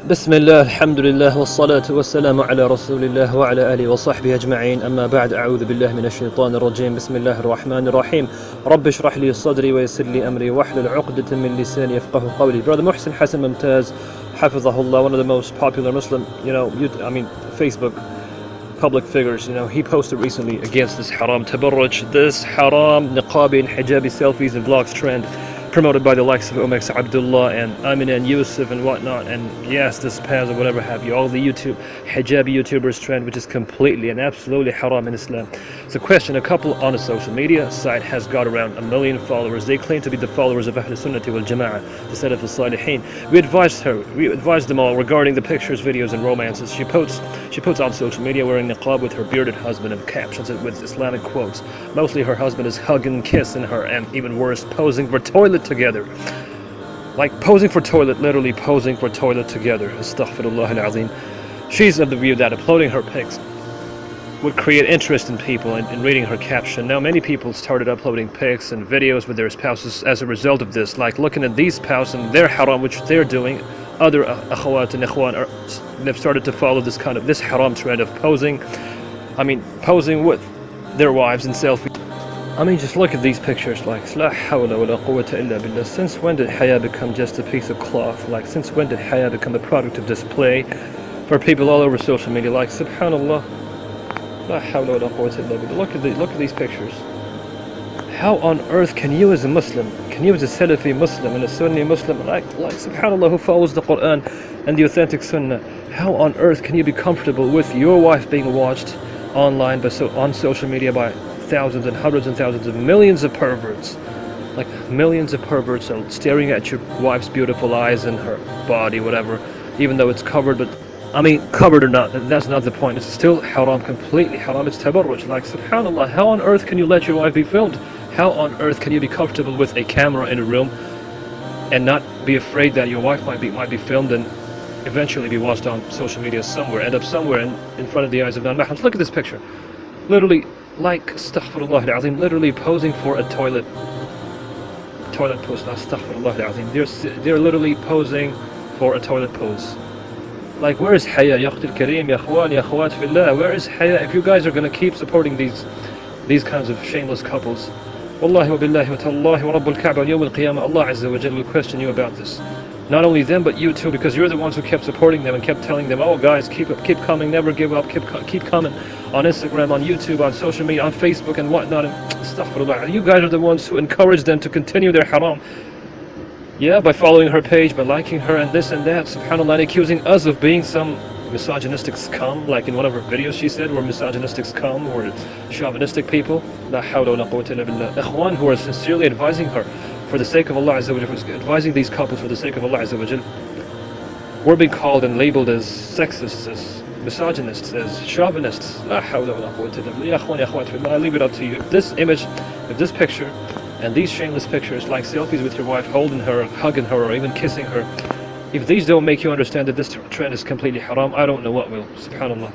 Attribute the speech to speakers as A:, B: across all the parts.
A: بسم الله الحمد لله والصلاة والسلام على رسول الله وعلى آله وصحبه أجمعين أما بعد أعوذ بالله من الشيطان الرجيم بسم الله الرحمن الرحيم رب اشرح لي صدري ويسر لي أمري واحلل عقدة من لساني يفقه قولي. Brother Muhsin Hassan Mumtaz Hafizahullah, one of the most popular Muslim, Facebook public figures, he posted recently against this haram tabarruj, this haram niqabi and hijabi selfies and vlogs trend promoted by the likes of 𝙍𝙢𝙢𝙭𝙖𝙗𝙙 and Aminan Yusuf and whatnot, and yes, this Paz or whatever have you, all the hijabi YouTubers trend, which is completely and absolutely haram in Islam. It's a question a couple on a social media site has got around 1 million followers. They claim to be the followers of Ahl Sunnati wal Jama'ah, the Salaf al-Salihin. We advised them all regarding the pictures, videos and romances she puts on social media wearing niqab with her bearded husband and captions it with Islamic quotes. Mostly her husband is hugging, kissing her, and even worse, posing for toilet together. Like posing for toilet, literally posing for toilet together. Astaghfirullah al-Azim. She's of the view that uploading her pics would create interest in people in reading her caption. Now many people started uploading pics and videos with their spouses as a result of this, like looking at these spouses and their haram which they're doing. Other akhawat and ikhwan they've started to follow this haram trend of posing with their wives in selfies. Just look at these pictures, like لا حول ولا قوة إلا بالله. Since when did haya become just a piece of cloth? Like, since when did haya become a product of display for people all over social media? Like, subhanallah, لا حول ولا قوة إلا بالله. Look at these pictures. How on earth can you as a Muslim, can you as a Salafi Muslim and a Sunni Muslim, like subhanallah, who follows the Quran and the authentic Sunnah, how on earth can you be comfortable with your wife being watched online, on social media by thousands and hundreds and thousands of millions of perverts? Like, millions of perverts are staring at your wife's beautiful eyes and her body, whatever, even though it's covered. But covered or not, that's not the point. It's still haram, completely haram. It's tabarruj. Like, subhanallah, how on earth can you let your wife be filmed? How on earth can you be comfortable with a camera in a room and not be afraid that your wife might be filmed and eventually be watched on social media somewhere, end up somewhere in front of the eyes of non-Muslims? Look at this picture. Literally, like, astaghfirullah al-Azim, literally posing for a toilet pose. Astaghfirullah al-Azim. They're literally posing for a toilet pose. Like, where is haya, ya akhti al-kareem, ya akhwan, ya akhawat fillah? Where is haya if you guys are going to keep supporting these kinds of shameless couples? Wallahi wa billahi wa tallahi wa rabbul Ka'bah yawm al-qiyamah, Allah Azza wa Jalla will question you about this. Not only them, but you too, because you're the ones who kept supporting them and kept telling them, oh guys, keep coming, never give up, keep coming on Instagram, on YouTube, on social media, on Facebook and whatnot. And astaghfirullah, you guys are the ones who encouraged them to continue their haram. Yeah, by following her page, by liking her and this and that, subhanallah, and accusing us of being some misogynistic scum, like in one of her videos she said we're misogynistic scum or chauvinistic people. La hawla wa la quwwata illa billah. Ikhwan who are sincerely advising her for the sake of Allah Azza wa Jalla, advising these couples for the sake of Allah Azza wa Jalla, we're being called and labeled as sexists, as misogynists, as chauvinists. La hawla wa la quwwata illa billah. Ya ikhwan, ya akhwat fillah, I leave it up to you. If this image, if this picture and these shameless pictures, like selfies with your wife, holding her, hugging her, or even kissing her, if these don't make you understand that this trend is completely haram, I don't know what will, subhanallah.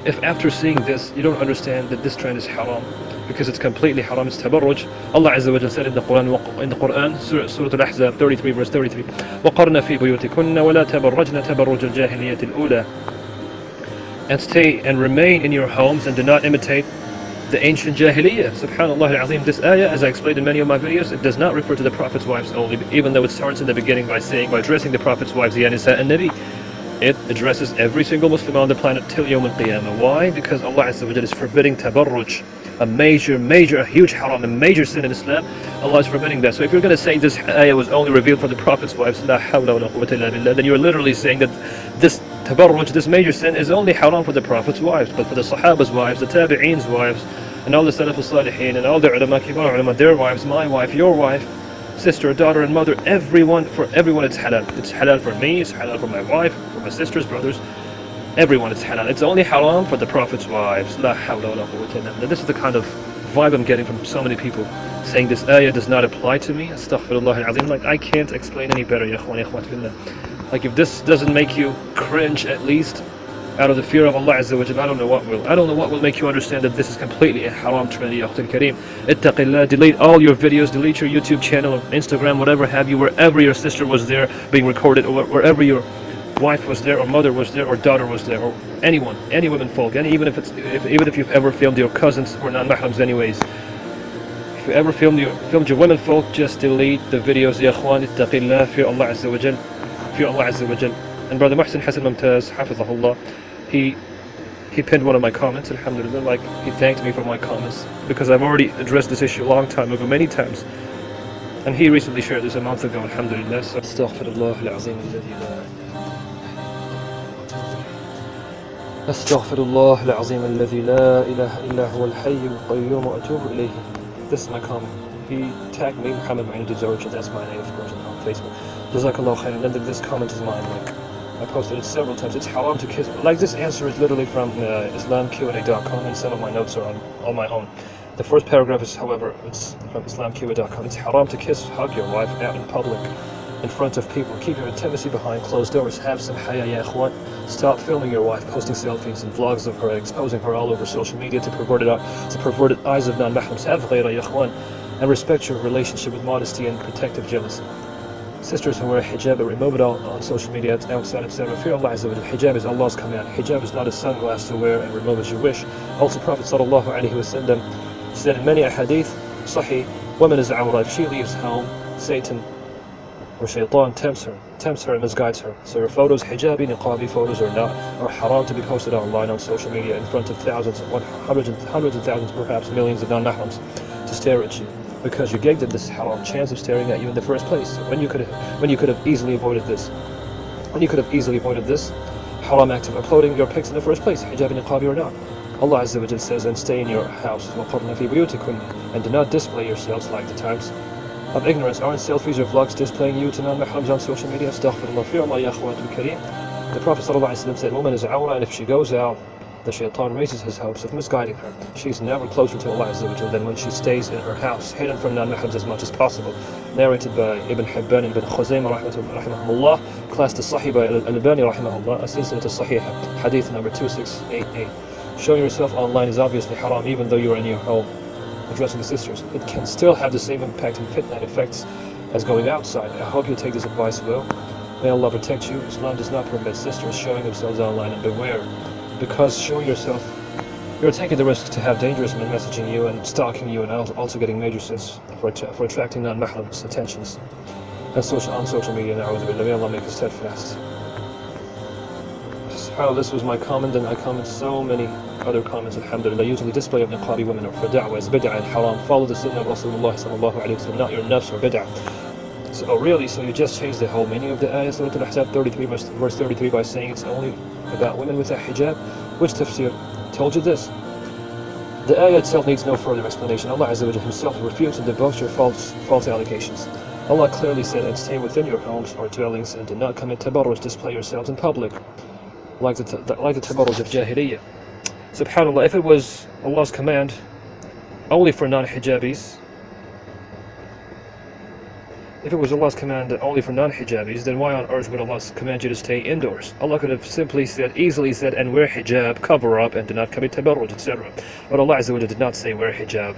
A: If after seeing this, you don't understand that this trend is haram, because it's completely haram, it's tabarruj. Allah Azza wa Jalla said in the Quran, Surah Al-Ahzab 33 verse 33, وَقَرْنَ فِي بُيُوتِكُنَّ وَلَا تَبَرَّجْنَ تَبَرُّجَ الْجَاهِلِيَّةِ الْأُولَى. And stay and remain in your homes and do not imitate the ancient Jahiliyyah. Subhanallah al-Azim. This ayah, as I explained in many of my videos, it does not refer to the Prophet's wives only, even though it starts in the beginning by addressing the Prophet's wives, Ya Nisa an-Nabi. It addresses every single Muslim on the planet till Yawm al-Qiyamah. Why? Because Allah Azza wa Jalla is forbidding tabarruj, a huge haram, a major sin in Islam. Allah is forbidding that. So if you're going to say this ayah was only revealed for the Prophet's wives, la hawla wa la quwwata illa billah, then you're literally saying that this tabarruj, this major sin, is only haram for the Prophet's wives, but for the Sahaba's wives, the Tabi'een's wives, and all the Salaf al-Salihin, and all the ulama, kibar ulama, their wives, my wife, your wife, sister, daughter, and mother, for everyone it's halal. It's halal for me, it's halal for my wife, for my sisters, brothers, everyone it's halal. It's only haram for the Prophet's wives. La hawla wa la quwwata illa billah. This is the kind of vibe I'm getting from so many people, saying this ayah does not apply to me. Astaghfirullah al-Azim. Like, I can't explain any better, ya ikhwan, ya akhwat fillah. Like, if this doesn't make you cringe at least out of the fear of Allah Azza wa Jalla, I don't know what will. I don't know what will make you understand that this is completely a haram trend, ya akhti al-kareem. Ittaqillah, delete all your videos, delete your YouTube channel, Instagram, whatever have you, wherever your sister was there being recorded, or wherever your wife was there, or mother was there, or daughter was there, or anyone, any women folk, even if you've ever filmed your cousins who are non-mahrams anyways. If you ever filmed your women folk, just delete the videos. Ya ikhwan, ittaqillah, fear Allah Azza wa Jal, fear Allah Azza wa Jal. And brother Muhsin Hassan Mumtaz, hafizahullah, he pinned one of my comments, alhamdulillah, like he thanked me for my comments, because I've already addressed this issue a long time ago, many times. And he recently shared this a month ago, alhamdulillah. So, astaghfirullah al-azim alladhi la astaghfirullah al-azim alladhi la ilaha illa huwa al-hayy al-qayyum wa atubu ilayhi. This is my comment. He tagged me, Muhammad Ma'in Dizorja, that's my name, of course, on Facebook. Jazakallah khair. And then this comment is mine, like, I posted it several times. It's haram to kiss. Like, this answer is literally from 𝙗𝙢𝙢𝙭𝙖𝙗𝙙.com, and some of my notes are on my own. The first paragraph is, however, it's from 𝙗𝙢𝙢𝙭𝙗.com. It's haram to kiss, hug your wife out in public, in front of people. Keep your intimacy behind closed doors. Have some haya, ya ikhwan. Stop filming your wife, posting selfies and vlogs of her, exposing her all over social media to perverted eyes of non-mahrams. Have ghayra, ya ikhwan, and respect your relationship with modesty and protective jealousy. Sisters who wear hijab, remove it all on social media, outside, etc. Fear Allah Azza wa Jal. Hijab is Allah's command. Hijab is not a sunglass to wear and remove as you wish. Also, Prophet sallallahu alaihi wasallam said in many hadith, Sahih, woman is awra. If she leaves home, Satan or shaitan tempts her and misguides her. So her photos, hijabi, niqabi photos are haram to be posted online on social media in front of thousands, hundreds of thousands, perhaps millions of non-mahrams to stare at you, because you gave them this haram chance of staring at you in the first place, when you could have easily avoided this. Haram act of uploading your pics in the first place, hijab and niqabi or not. Allah Azza wa Jal says, and stay in your houses, and do not display yourselves like the times of ignorance. Aren't selfies or vlogs displaying you to non-mahrams on social media? Astaghfirullah, fear Allah, ya akhwatul kareem. The Prophet ﷺ said, woman is awra, and if she goes out, the shaitan raises his hopes of misguiding her. She's never closer to Allah Azza wa Jal than when she stays in her house, hidden from non-mahrams as much as possible. Narrated by Ibn Hibban and Ibn Khuzaymah rahimahullah, classed as Sahih by Al-Albani rahimahullah, as-Silsilat as-Sahihah, hadith number 2688. Showing yourself online is obviously haram, even though you are in your home addressing the sisters. It can still have the same impact and fitna effects as going outside. I hope you take this advice well. May Allah protect you. Islam does not permit sisters showing themselves online, and beware, because showing yourself, you're taking the risk to have dangerous men messaging you and stalking you, and also getting major sins for attracting non-mahrams' attentions on social media. May Allah make us steadfast. How this was my comment, and I comment so many other comments, alhamdulillah. Usually display of niqabi women or for da'wah is bid'ah and haram. Follow the sunnah of Rasulullah sallallahu alayhi wa sallam, not your nafs or bid'ah. So really, so you just changed the whole meaning of the ayah, Surah Al-Ahzab 33, verse 33, by saying it's only about women with a hijab? Which tafsir told you this? The ayah itself needs no further explanation. Allah Azza wa Jalla himself refutes and debunks your false allegations. Allah clearly said, and stay within your homes or dwellings, and do not commit tabarruj, display yourselves in public, like the tabarruj of jahiliyyah. SubhanAllah, if it was Allah's command only for non-hijabis, then why on earth would Allah command you to stay indoors? Allah could have easily said, and wear hijab, cover up, and do not commit tabarruj, etc. But Allah Azza wa Jalla did not say wear hijab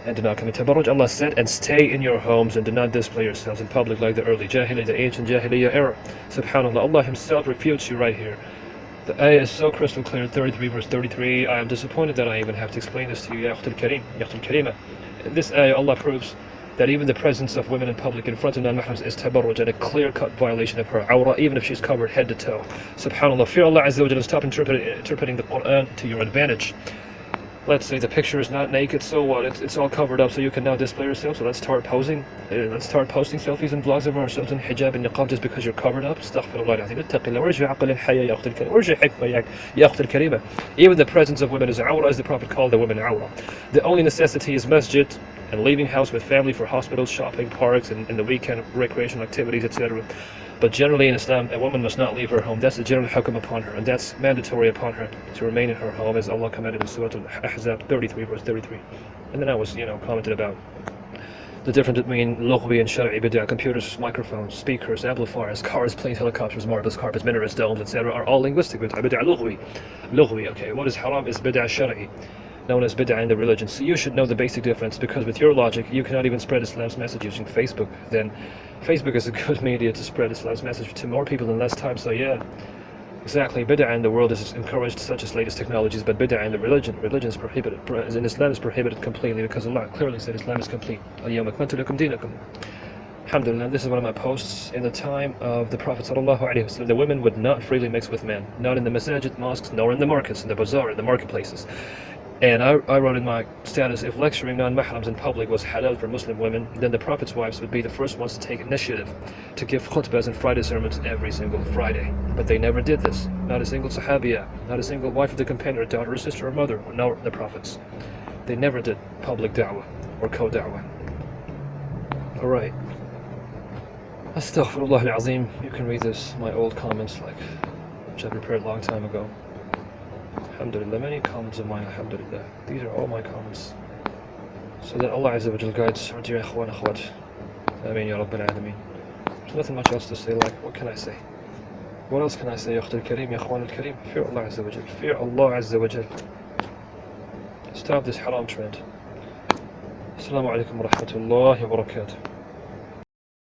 A: and do not commit tabarruj. Allah said, and stay in your homes and do not display yourselves in public like the early jahiliyyah, the ancient jahiliyyah era. SubhanAllah, Allah himself refutes you right here. The ayah is so crystal clear, 33 verse 33. I am disappointed that I even have to explain this to you, ya akhtul kareem, ya akhtul kareema. In this ayah, Allah proves that even the presence of women in public in front of non-mahrams is tabarruj and a clear-cut violation of her awra, even if she's covered head to toe. SubhanAllah, fear Allah Azza wa Jalla, stop interpreting the Quran to your advantage. Let's say the picture is not naked, so what? It's all covered up, so you can now display yourself. So let's start posting selfies and vlogs of ourselves in hijab and niqab just because you're covered up. Astaghfirullah, 𝙗𝙢𝙢𝙭𝙖𝙗𝙙. Even the presence of women is awra, as the Prophet called the women awra. The only necessity is masjid and leaving house with family for hospitals, shopping, parks, and the weekend recreational activities, etc. But generally in Islam, a woman must not leave her home. That's the general hukm upon her, and that's mandatory upon her to remain in her home, as Allah commanded in Surah Al-Ahzab 33 verse 33. And then I was, commented about the difference between 𝙗𝙢𝙢𝙭𝙖𝙗 and shar'i bid'ah. Computers, microphones, speakers, amplifiers, cars, planes, helicopters, marbles, carpets, minarets, domes, etc. are all linguistic bid'ah. Bid'ah 𝙗𝙢𝙢𝙭𝙖𝙗. Okay, what is haram is bid'ah shar'i. known as bid'ah in the religion. So you should know the basic difference, because with your logic you cannot even spread Islam's message using Facebook. Then Facebook is a good media to spread Islam's message to more people in less time. So yeah, exactly, bid'ah in the world is encouraged, such as latest technologies, but bid'ah in the religion is prohibited. As in Islam is prohibited completely, because Allah clearly said Islam is complete. 𝙐𝙢𝙢𝙭𝙖𝙗𝙙𝙪𝙡𝙡𝙀𝙁 in this is one of my posts. In the time of the Prophet ﷺ, the women would not freely mix with men, not in the masajid, mosques, nor in the markets, in the bazaar, in the marketplaces. And I wrote in my status, if lecturing non-mahrams in public was halal for Muslim women, then the Prophet's wives would be the first ones to take initiative to give khutbahs and Friday sermons every single Friday. But they never did this. Not a single sahabiya, not a single wife of the companion, or daughter, or sister, or mother, nor the Prophets. They never did public da'wah or co-da'wah. Alright. Astaghfirullah al-azim. You can read this, my old comments, which I prepared a long time ago. Alhamdulillah, many comments of mine, alhamdulillah. These are all my comments. So that Allah Azza wa Jal guides our dear ikhwan akhwat. Ameen ya Rabbil Alameen. There's nothing much else to say, what can I say? What else can I say, Yakhtar al-Kareem, Yakhwan al-Kareem? Fear Allah Azza wa Jal. Fear Allah Azza wa Jal. Stop this haram trend. Assalamu alaikum wa rahmatullahi wa barakatuh.